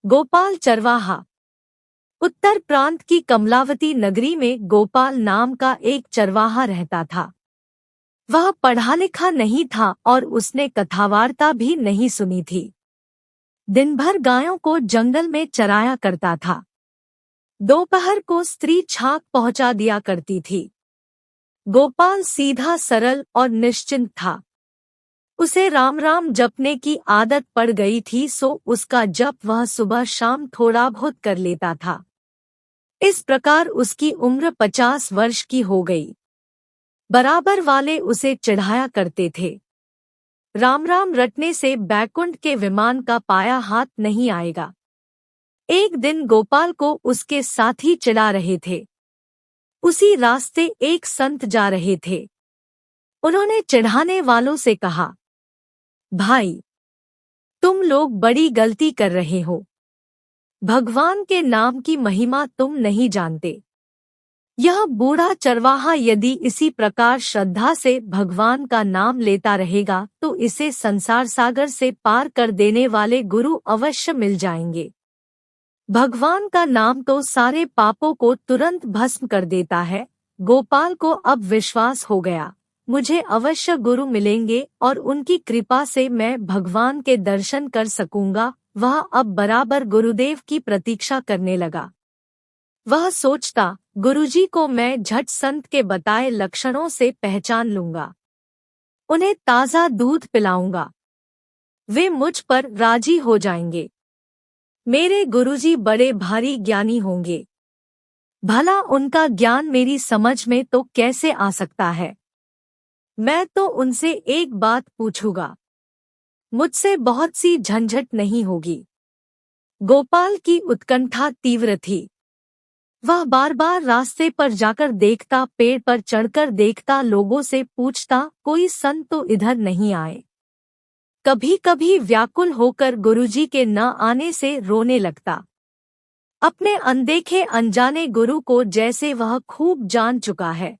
गोपाल चरवाहा। उत्तर प्रांत की कमलावती नगरी में गोपाल नाम का एक चरवाहा रहता था। वह पढ़ा लिखा नहीं था और उसने कथावार्ता भी नहीं सुनी थी। दिन भर गायों को जंगल में चराया करता था। दोपहर को स्त्री छाक पहुंचा दिया करती थी। गोपाल सीधा सरल और निश्चिंत था। उसे राम राम जपने की आदत पड़ गई थी, सो उसका जप वह सुबह शाम थोड़ा बहुत कर लेता था। इस प्रकार उसकी उम्र 50 वर्ष की हो गई। बराबर वाले उसे चिढ़ाया करते थे। राम राम रटने से बैकुंठ के विमान का पाया हाथ नहीं आएगा। एक दिन गोपाल को उसके साथी चिढ़ा रहे थे। उसी रास्ते एक संत जा रहे थे। उन्होंने चिढ़ाने वालों से कहा, भाई, तुम लोग बड़ी गलती कर रहे हो। भगवान के नाम की महिमा तुम नहीं जानते। यह बूढ़ा चरवाहा यदि इसी प्रकार श्रद्धा से भगवान का नाम लेता रहेगा तो इसे संसार सागर से पार कर देने वाले गुरु अवश्य मिल जाएंगे। भगवान का नाम तो सारे पापों को तुरंत भस्म कर देता है। गोपाल को अब विश्वास हो गया, मुझे अवश्य गुरु मिलेंगे और उनकी कृपा से मैं भगवान के दर्शन कर सकूंगा। वह अब बराबर गुरुदेव की प्रतीक्षा करने लगा। वह सोचता, गुरुजी को मैं झट संत के बताए लक्षणों से पहचान लूंगा। उन्हें ताज़ा दूध पिलाऊंगा। वे मुझ पर राजी हो जाएंगे। मेरे गुरुजी बड़े भारी ज्ञानी होंगे। भला उनका ज्ञान मेरी समझ में तो कैसे आ सकता है। मैं तो उनसे एक बात पूछूंगा। मुझसे बहुत सी झंझट नहीं होगी। गोपाल की उत्कंठा तीव्र थी। वह बार बार रास्ते पर जाकर देखता, पेड़ पर चढ़कर देखता, लोगों से पूछता, कोई संत तो इधर नहीं आए। कभी कभी व्याकुल होकर गुरुजी के न आने से रोने लगता। अपने अनदेखे अनजाने गुरु को जैसे वह खूब जान चुका है।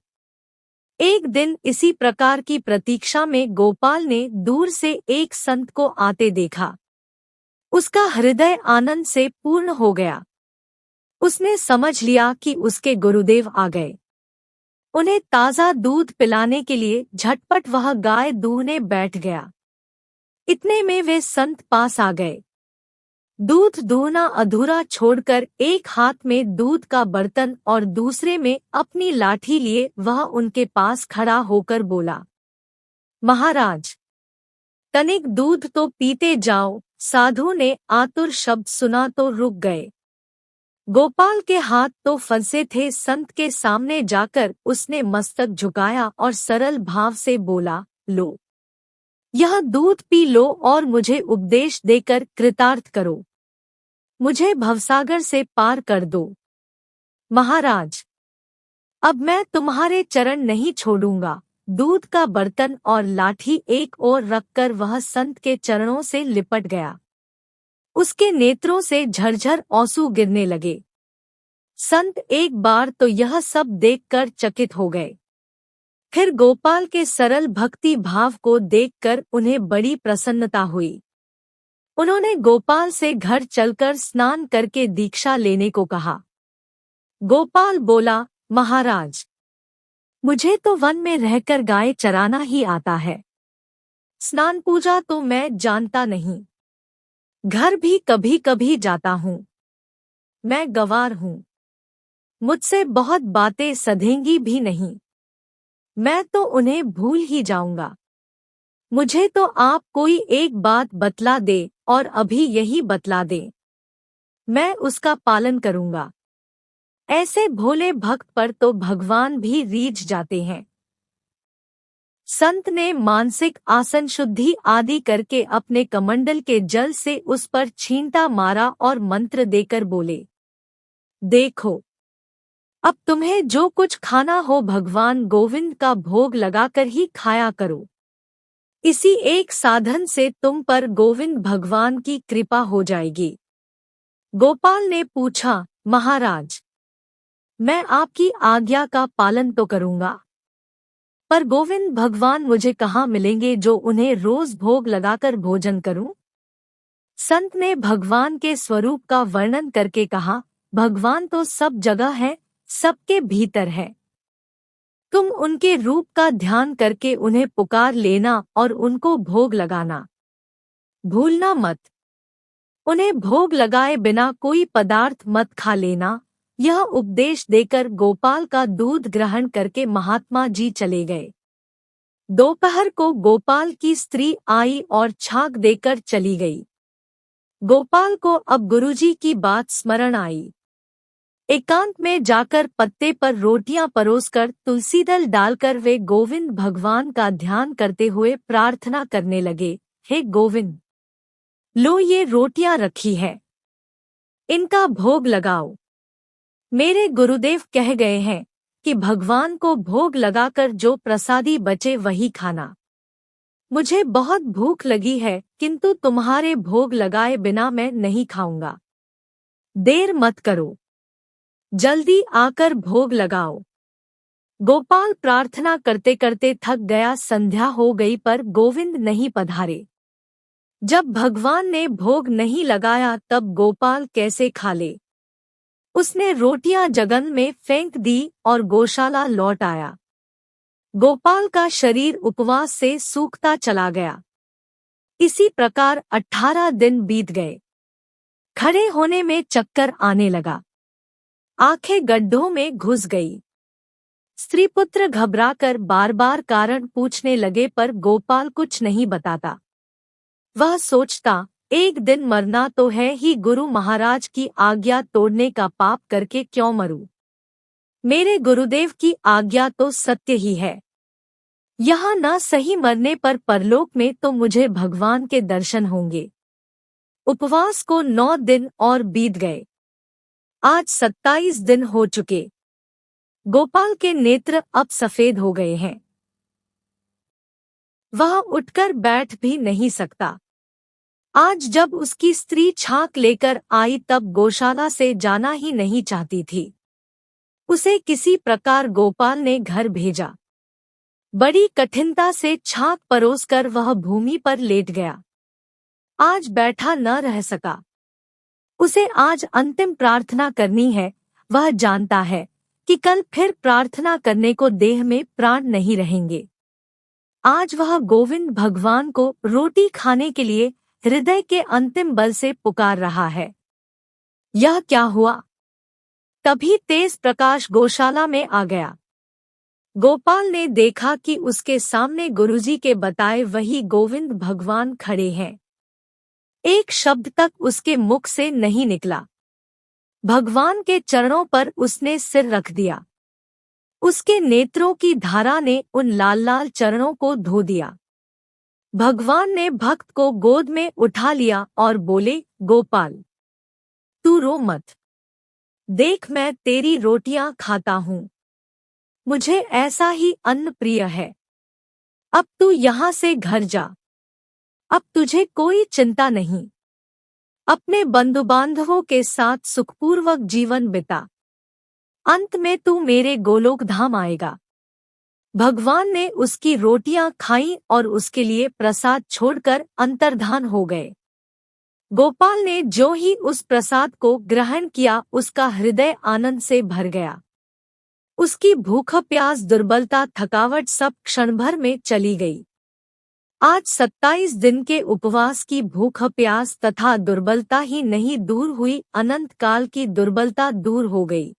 एक दिन इसी प्रकार की प्रतीक्षा में गोपाल ने दूर से एक संत को आते देखा। उसका हृदय आनंद से पूर्ण हो गया। उसने समझ लिया कि उसके गुरुदेव आ गए। उन्हें ताज़ा दूध पिलाने के लिए झटपट वह गाय दूहने बैठ गया। इतने में वे संत पास आ गए। दूध दूहना अधूरा छोड़कर एक हाथ में दूध का बर्तन और दूसरे में अपनी लाठी लिए वह उनके पास खड़ा होकर बोला, महाराज, तनिक दूध तो पीते जाओ। साधु ने आतुर शब्द सुना तो रुक गए। गोपाल के हाथ तो फंसे थे। संत के सामने जाकर उसने मस्तक झुकाया और सरल भाव से बोला, लो, यह दूध पी लो और मुझे उपदेश देकर कृतार्थ करो। मुझे भवसागर से पार कर दो। महाराज, अब मैं तुम्हारे चरण नहीं छोड़ूंगा। दूध का बर्तन और लाठी एक ओर रखकर वह संत के चरणों से लिपट गया। उसके नेत्रों से झरझर आंसू गिरने लगे। संत एक बार तो यह सब देखकर चकित हो गए। फिर गोपाल के सरल भक्ति भाव को देखकर उन्हें बड़ी प्रसन्नता हुई। उन्होंने गोपाल से घर चलकर स्नान करके दीक्षा लेने को कहा। गोपाल बोला, महाराज, मुझे तो वन में रहकर गाय चराना ही आता है। स्नान पूजा तो मैं जानता नहीं। घर भी कभी कभी जाता हूँ। मैं गंवार हूँ। मुझसे बहुत बातें सधेंगी भी नहीं। मैं तो उन्हें भूल ही जाऊंगा। मुझे तो आप कोई एक बात बतला दे और अभी यही बतला दे। मैं उसका पालन करूंगा। ऐसे भोले भक्त पर तो भगवान भी रीझ जाते हैं। संत ने मानसिक आसन शुद्धि आदि करके अपने कमंडल के जल से उस पर छींटा मारा और मंत्र देकर बोले, देखो, अब तुम्हें जो कुछ खाना हो भगवान गोविंद का भोग लगाकर ही खाया करो। इसी एक साधन से तुम पर गोविंद भगवान की कृपा हो जाएगी। गोपाल ने पूछा, महाराज, मैं आपकी आज्ञा का पालन तो करूंगा, पर गोविंद भगवान मुझे कहाँ मिलेंगे जो उन्हें रोज भोग लगाकर भोजन करूं? संत ने भगवान के स्वरूप का वर्णन करके कहा, भगवान तो सब जगह है, सबके भीतर है। तुम उनके रूप का ध्यान करके उन्हें पुकार लेना और उनको भोग लगाना भूलना मत। उन्हें भोग लगाए बिना कोई पदार्थ मत खा लेना। यह उपदेश देकर गोपाल का दूध ग्रहण करके महात्मा जी चले गए। दोपहर को गोपाल की स्त्री आई और छाग देकर चली गई। गोपाल को अब गुरुजी की बात स्मरण आई। एकांत में जाकर पत्ते पर रोटियां परोसकर तुलसी दल डालकर वे गोविंद भगवान का ध्यान करते हुए प्रार्थना करने लगे, हे गोविंद, लो ये रोटियां रखी है, इनका भोग लगाओ। मेरे गुरुदेव कह गए हैं कि भगवान को भोग लगाकर जो प्रसादी बचे वही खाना। मुझे बहुत भूख लगी है, किंतु तुम्हारे भोग लगाए बिना मैं नहीं खाऊंगा। देर मत करो, जल्दी आकर भोग लगाओ। गोपाल प्रार्थना करते करते थक गया। संध्या हो गई पर गोविंद नहीं पधारे। जब भगवान ने भोग नहीं लगाया तब गोपाल कैसे खा ले। उसने रोटियां जगन में फेंक दी और गौशाला लौट आया। गोपाल का शरीर उपवास से सूखता चला गया। इसी प्रकार 18 दिन बीत गए। खड़े होने में चक्कर आने लगा, आंखें गड्ढों में घुस गई। स्त्री पुत्र घबराकर बार बार कारण पूछने लगे पर गोपाल कुछ नहीं बताता। वह सोचता, एक दिन मरना तो है ही, गुरु महाराज की आज्ञा तोड़ने का पाप करके क्यों मरूं। मेरे गुरुदेव की आज्ञा तो सत्य ही है। यहाँ न सही मरने पर परलोक में तो मुझे भगवान के दर्शन होंगे। उपवास को 9 दिन और बीत गए। आज 27 दिन हो चुके। गोपाल के नेत्र अब सफेद हो गए हैं। वह उठकर बैठ भी नहीं सकता। आज जब उसकी स्त्री छाक लेकर आई तब गौशाला से जाना ही नहीं चाहती थी। उसे किसी प्रकार गोपाल ने घर भेजा। बड़ी कठिनता से छाक परोसकर वह भूमि पर लेट गया। आज बैठा न रह सका। उसे आज अंतिम प्रार्थना करनी है। वह जानता है कि कल फिर प्रार्थना करने को देह में प्राण नहीं रहेंगे। आज वह गोविंद भगवान को रोटी खाने के लिए हृदय के अंतिम बल से पुकार रहा है। यह क्या हुआ? तभी तेज प्रकाश गौशाला में आ गया। गोपाल ने देखा कि उसके सामने गुरुजी के बताए वही गोविंद भगवान खड़े हैं। एक शब्द तक उसके मुख से नहीं निकला। भगवान के चरणों पर उसने सिर रख दिया। उसके नेत्रों की धारा ने उन लाल लाल चरणों को धो दिया। भगवान ने भक्त को गोद में उठा लिया और बोले, गोपाल, तू रो मत। देख, मैं तेरी रोटियां खाता हूँ। मुझे ऐसा ही अन्न प्रिय है। अब तू यहाँ से घर जा। अब तुझे कोई चिंता नहीं। अपने बंधु बांधवों के साथ सुखपूर्वक जीवन बिता। अंत में तू मेरे गोलोक धाम आएगा। भगवान ने उसकी रोटियां खाईं और उसके लिए प्रसाद छोड़कर अंतर्धान हो गए। गोपाल ने जो ही उस प्रसाद को ग्रहण किया उसका हृदय आनंद से भर गया। उसकी भूख प्यास दुर्बलता थकावट सब क्षण भर में चली गई। आज 27 दिन के उपवास की भूख प्यास तथा दुर्बलता ही नहीं दूर हुई, अनंत काल की दुर्बलता दूर हो गई।